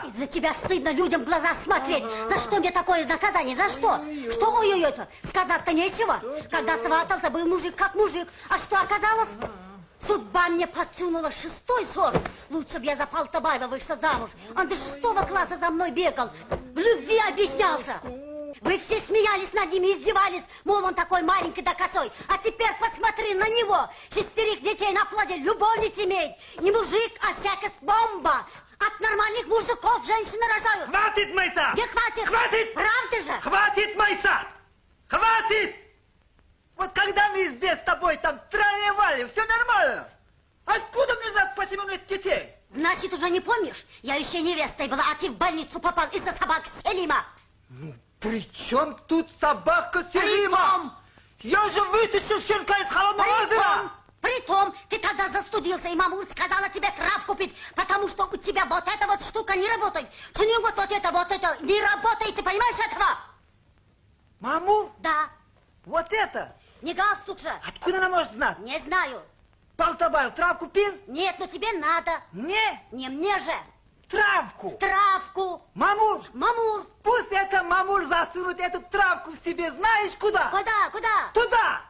Из-за тебя стыдно людям в глаза смотреть. За что мне такое наказание? За что? Что ой-ой-ой-то? Сказать-то нечего. Когда сватался, был мужик как мужик. А что оказалось? Судьба мне подсунула 6-й сорт. Лучше бы я за Полтобаева вышла замуж. Он до 6-го класса за мной бегал. В любви объяснялся. Вы все смеялись над ним, издевались, мол, он такой маленький да косой. А теперь посмотри на него. 6 детей на плоде, любовниц имеет. Не мужик, а всякая бомба. От нормальных мужиков женщины рожают. Хватит, Майса! Не хватит! Хватит! Правда же? Хватит, Майса! Хватит! Вот когда мы здесь с тобой там троллевали, все нормально. Откуда мне знать, почему нет детей? Значит, уже не помнишь? Я еще невестой была, а ты в больницу попал из-за собак Селима. Ну, при чем тут собака Селима? Я же вытащил щенка из холодного озера. Притом, ты тогда застудился, и мамуль сказала тебе трав купить, потому что у тебя вот эта вот штука не работает. Что не вот это не работает, ты понимаешь этого? Маму? Да. Вот это? Не галстук же. Откуда она может знать? Не знаю. Полтобаев травку пил? Нет, но тебе надо. Не. Не мне же. Травку. Травку. Мамуль? Мамуль. Пусть эта мамуль засунет эту травку в себе, знаешь куда? Куда? Куда? Туда.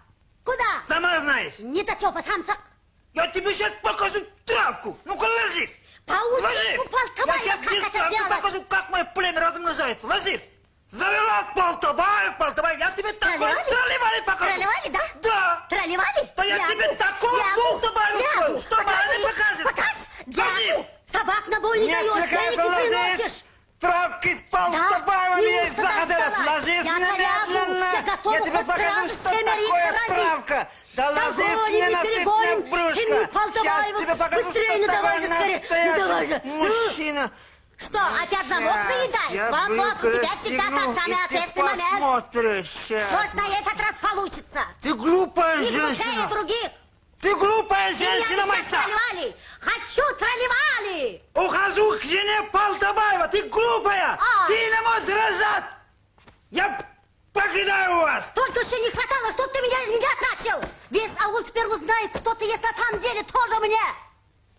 Куда? Сама знаешь. Не до чего, там так. Я тебе сейчас покажу травку. Ну-ка, ложись. Ложись. Я сейчас тебе покажу, как мое племя размножается. Ложись. Завелась Полтобаев, я тебе такой тролливали покажу. Тролливали, да? Да. Тролливали? Да я тебе такой Полтобаев скажу, что она не покажет. Покажи. Собак на боль не даешь, денег не приносишь. Травка из Полтобаева меня захотелось. Ложись немедленно. Я тебе покажу, что такое травка. Да ложись мне на сытное брюшко. Сейчас тебе покажу, что такое настоящий мужчина. Что, опять замок заедай? Вот, у тебя всегда тот самый ответственный момент. Посмотришь. Может, на этот раз получится. Ты глупая Не женщина. включай других. Ты глупая женщина, Майса. Тролливали. Хочу тролливали. Ухожу к жене Полтобаева. Ты глупая. Ты не можешь рожать. Я покидаю вас. Только еще не хватало, чтоб ты меня изменять начал. Весь аул теперь узнает, кто ты есть на самом деле, тоже мне.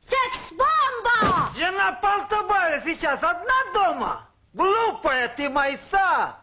Секс-бомба! Жена Полтобаева сейчас одна дома? Глупая ты, Майса!